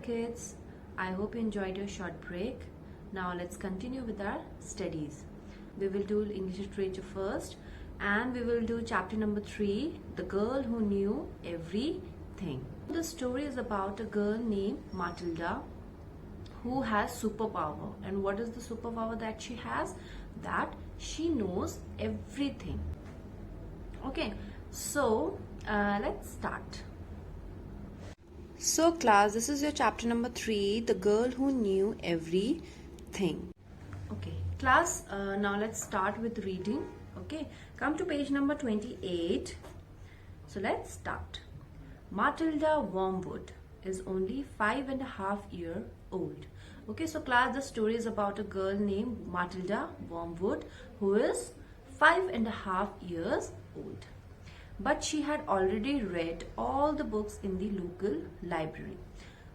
kids. I hope you enjoyed your short break. Now let's continue with our studies. We will do English literature first and we will do chapter number 3, The Girl Who Knew Everything. The story is about a girl named Matilda who has superpower. And what is the superpower that she has? That she knows everything. Okay, so let's start. So class, this is your chapter number 3, The Girl Who Knew Everything. Okay, class, now let's start with reading. Okay, come to page number 28. So let's start. Matilda Wormwood is only 5.5 years old. Okay, so class, the story is about a girl named Matilda Wormwood who is 5.5 years old. But she had already read all the books in the local library.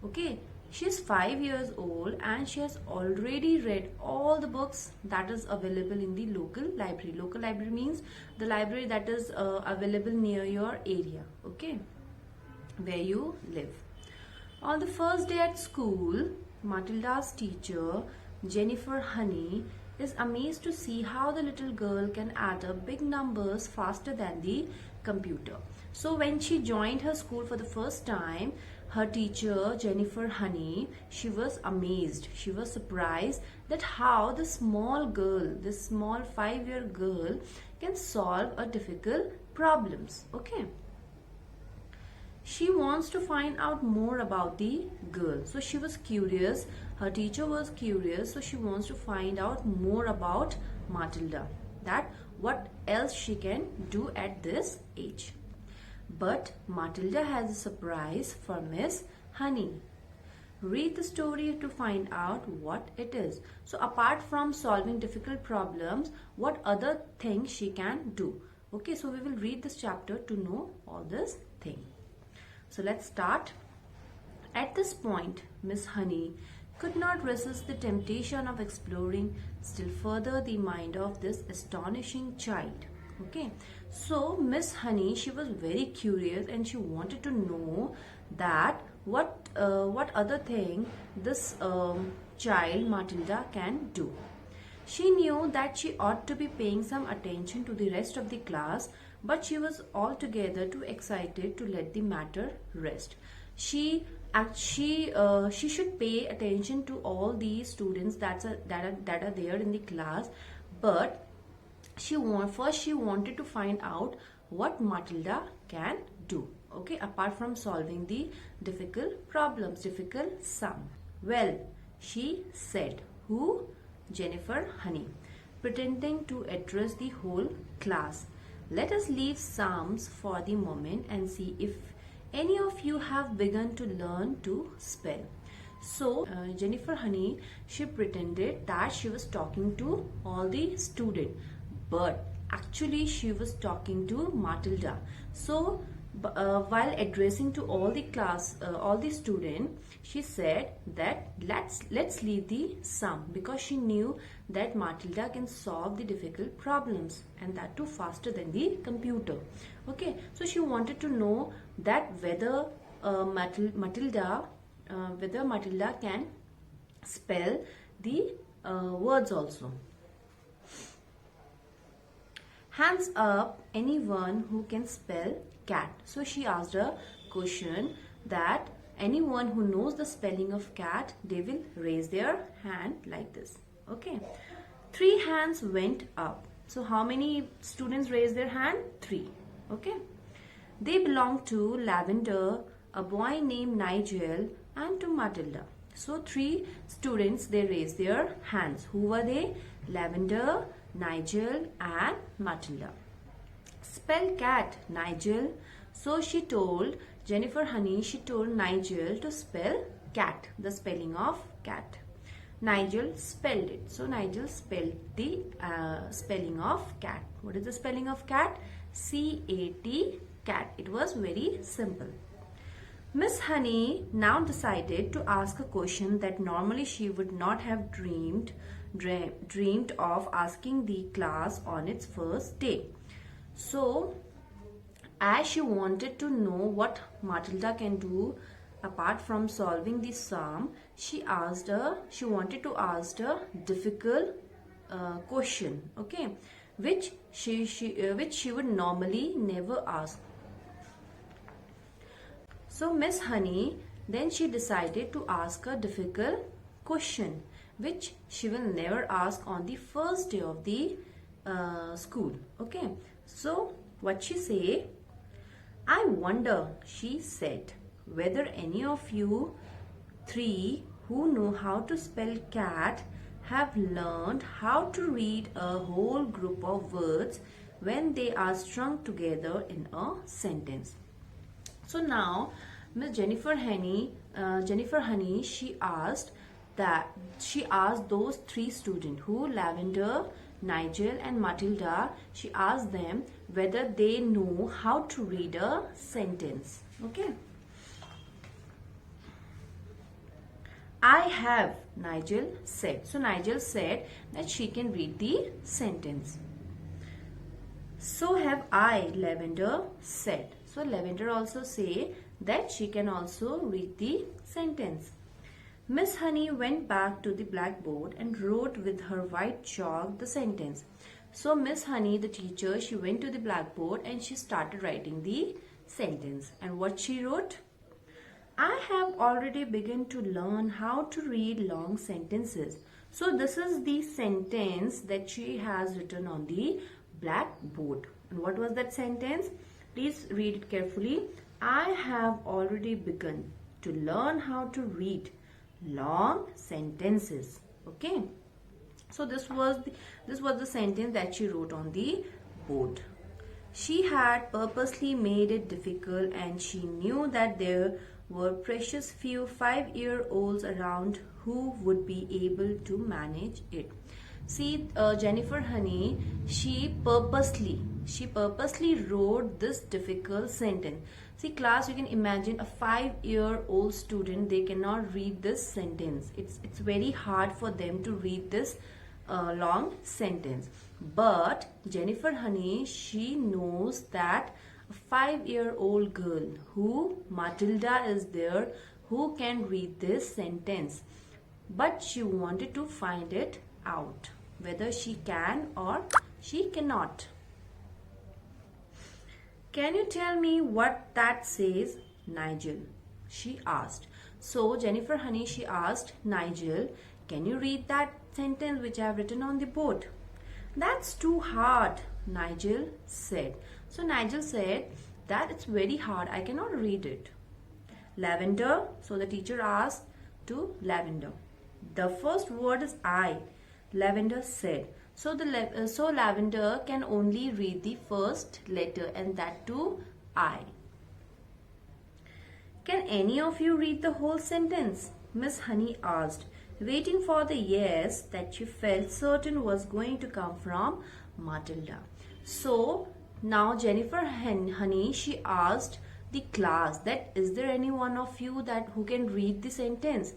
Okay, she is 5 years old and she has already read all the books that is available in the local library. Local library means the library that is available near your area, okay, where you live. On the first day at school, Matilda's teacher, Jennifer Honey, is amazed to see how the little girl can add up big numbers faster than the computer. So when she joined her school for the first time, her teacher, Jennifer Honey, she was amazed. She was surprised that how the small girl, this small 5-year girl, can solve a difficult problems. Okay. She wants to find out more about the girl. So she was curious. Her teacher was curious. So she wants to find out more about Matilda. That what else she can do at this age. But Matilda has a surprise for Miss Honey. Read the story to find out what it is. So apart from solving difficult problems, what other things she can do. Okay, so we will read this chapter to know all this thing. So let's start. At this point, Miss Honey could not resist the temptation of exploring still further the mind of this astonishing child. Okay, so Miss Honey, she was very curious and she wanted to know that what other thing this child Matilda can do. She knew that she ought to be paying some attention to the rest of the class, but she was altogether too excited to let the matter rest. She should pay attention to all the students that are there in the class, but she wanted to find out what Matilda can do. Okay, apart from solving the difficult problems, difficult sum. Well, she said. Who? Jennifer Honey, pretending to address the whole class. Let us leave sums for the moment and see if any of you have begun to learn to spell. So Jennifer Honey, she pretended that she was talking to all the students, but actually she was talking to Matilda. So while addressing to all the class, all the students, she said that let's leave the sum, because she knew that Matilda can solve the difficult problems, and that too faster than the computer. Okay, so she wanted to know that whether Matilda can spell the words also. Hands up, anyone who can spell cat. So she asked a question that anyone who knows the spelling of cat, they will raise their hand like this. Okay, 3 hands went up. So how many students raised their hand? 3. Okay, they belong to Lavender, a boy named Nigel, and to Matilda. So 3 students, they raised their hands. Who were they? Lavender, Nigel and Matilda. Spell cat, Nigel. So she told Jennifer Honey, she told Nigel to spell cat, the spelling of cat. Nigel spelled it. So Nigel spelled the spelling of cat. What is the spelling of cat? C-A-T, cat. It was very simple. Miss Honey now decided to ask a question that normally she would not have dreamed of asking the class on its first day. So as she wanted to know what Matilda can do apart from solving the sum, she wanted to ask a difficult question, okay, which she would normally never ask. So Miss Honey, then she decided to ask a difficult question which she will never ask on the first day of the school. Okay, so what she say? I wonder, she said, whether any of you three who know how to spell cat have learned how to read a whole group of words when they are strung together in a sentence. So now Miss Jennifer Honey, she asked those three students who Lavender, Nigel and Matilda, she asked them whether they know how to read a sentence. Okay. I have, Nigel said. So Nigel said that she can read the sentence. So have I, Lavender said. So Lavender also say that she can also read the sentence. Miss Honey went back to the blackboard and wrote with her white chalk the sentence. So Miss Honey, the teacher, she went to the blackboard and she started writing the sentence. And what she wrote? I have already begun to learn how to read long sentences. So this is the sentence that she has written on the blackboard. And what was that sentence? Please read it carefully. I have already begun to learn how to read long sentences. Okay. So this was the sentence that she wrote on the board. She had purposely made it difficult, and she knew that there were precious few 5-year-olds around who would be able to manage it. See, Jennifer Honey, she purposely wrote this difficult sentence. See, class, you can imagine a 5-year-old student, they cannot read this sentence. It's very hard for them to read this long sentence. But Jennifer Honey, she knows that a 5-year-old girl who Matilda is there who can read this sentence. But she wanted to find it out whether she can or she cannot. Can you tell me what that says, Nigel? She asked. So Jennifer Honey, she asked Nigel, can you read that sentence which I have written on the board? That's too hard, Nigel said. So Nigel said that it's very hard, I cannot read it. Lavender, so the teacher asked to Lavender. The first word is I, Lavender said. So Lavender can only read the first letter, and that too I. Can any of you read the whole sentence? Miss Honey asked, waiting for the yes that she felt certain was going to come from Matilda. So now Jennifer Honey, she asked the class that is there any one of you that who can read the sentence?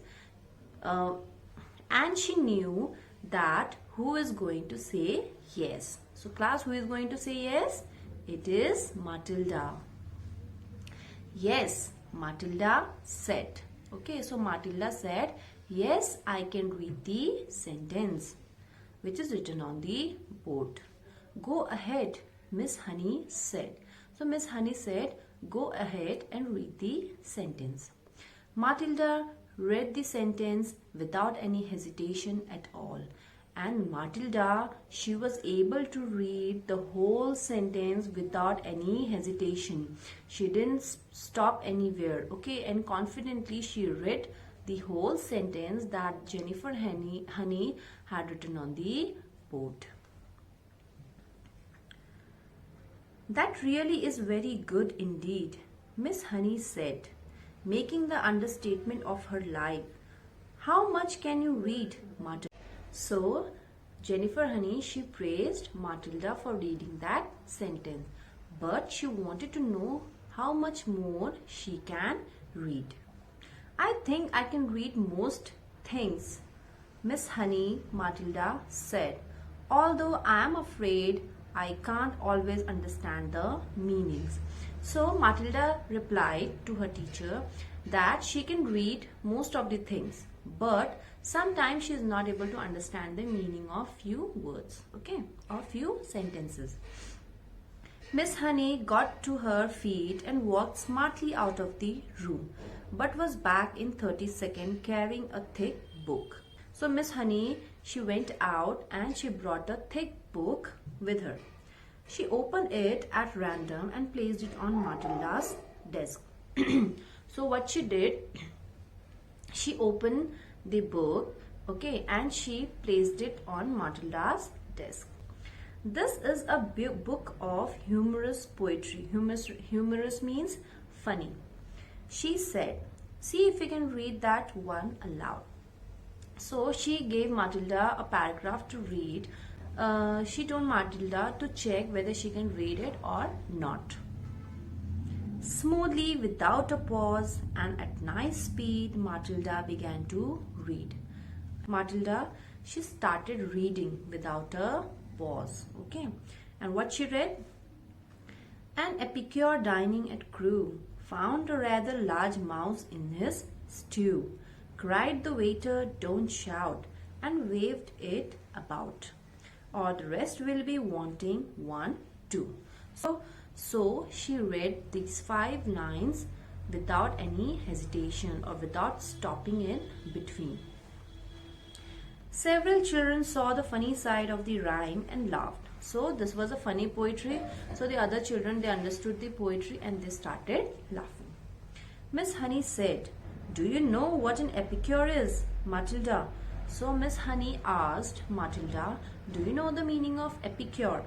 And she knew that who is going to say yes. So class, who is going to say yes? It is Matilda. Yes, Matilda said. Okay, so Matilda said, yes, I can read the sentence which is written on the board. Go ahead, Miss Honey said. So Miss Honey said, go ahead and read the sentence. Matilda read the sentence without any hesitation at all. And Matilda, she was able to read the whole sentence without any hesitation. She didn't stop anywhere, okay? And confidently she read the whole sentence that Jennifer Honey had written on the board. That really is very good indeed, Miss Honey said, making the understatement of her life. How much can you read, Matilda? So, Jennifer Honey, she praised Matilda for reading that sentence. But she wanted to know how much more she can read. I think I can read most things, Miss Honey, Matilda said. Although I am afraid I can't always understand the meanings. So Matilda replied to her teacher that she can read most of the things, but sometimes she is not able to understand the meaning of few words, okay, or few sentences. Miss Honey got to her feet and walked smartly out of the room, but was back in 30 seconds carrying a thick book. So Miss Honey, she went out and she brought a thick book with her. She opened it at random and placed it on Matilda's desk. So what she did, she opened the book, okay, and she placed it on Matilda's desk. This is a book of humorous poetry. Humorous means funny. She said, see if you can read that one aloud. So she gave Matilda a paragraph to read. She told Matilda to check whether she can read it or not. Smoothly, without a pause, and at nice speed, Matilda began to read. Matilda, she started reading without a pause, okay? And what she read? An epicure dining at Crewe found a rather large mouse in his stew. Cried the waiter, don't shout, and waved it about, or the rest will be wanting 1, 2. So she read these 5 lines without any hesitation or without stopping in between. Several children saw the funny side of the rhyme and laughed. So this was a funny poetry. So the other children, they understood the poetry and they started laughing. Miss Honey said, do you know what an epicure is, Matilda? So Miss Honey asked Matilda, do you know the meaning of epicure?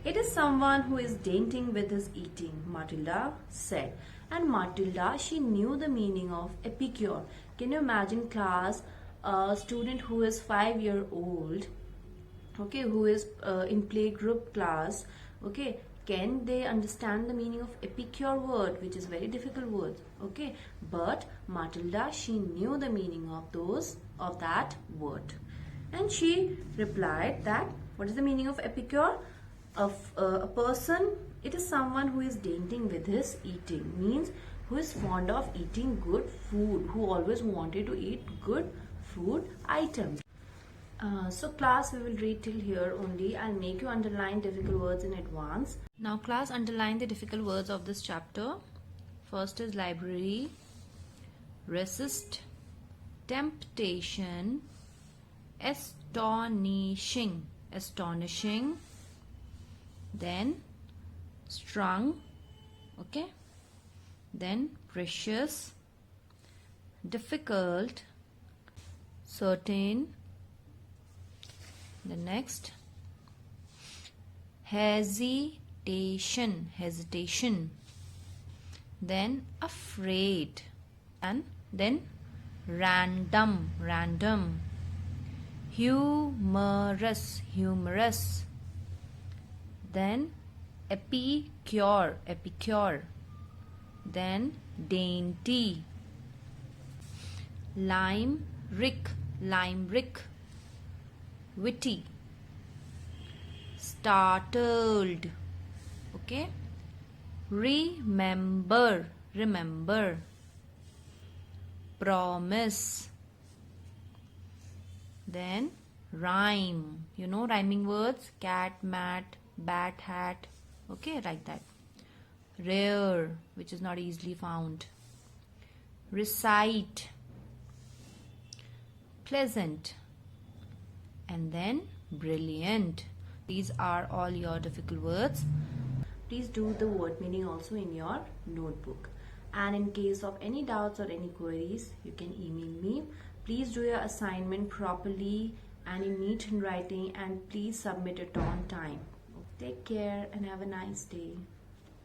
It is someone who is dainty with his eating, Matilda said. And Matilda, she knew the meaning of epicure. Can you imagine, class, a student who is 5-year-old, okay, who is in playgroup class, okay, can they understand the meaning of epicure word, which is very difficult word, okay? But Matilda, she knew the meaning of that word, and she replied that what is the meaning of epicure? Of a person, it is someone who is dainty with his eating, means who is fond of eating good food, who always wanted to eat good food items. So class, we will read till here only. I'll make you underline difficult words in advance. Now class, underline the difficult words of this chapter. First is library, resist, temptation, astonishing, then strung, okay, then precious, difficult, certain, the next hesitation, then afraid, and then random, humorous, then epicure, then dainty, limerick, witty, startled, okay, remember, promise, then rhyme, you know rhyming words, cat, mat, bat, hat, okay, like that. Rare, which is not easily found. Recite, pleasant, and then brilliant. These are all your difficult words. Please do the word meaning also in your notebook. And in case of any doubts or any queries, you can email me. Please do your assignment properly and in neat handwriting, and please submit it on time. Take care and have a nice day.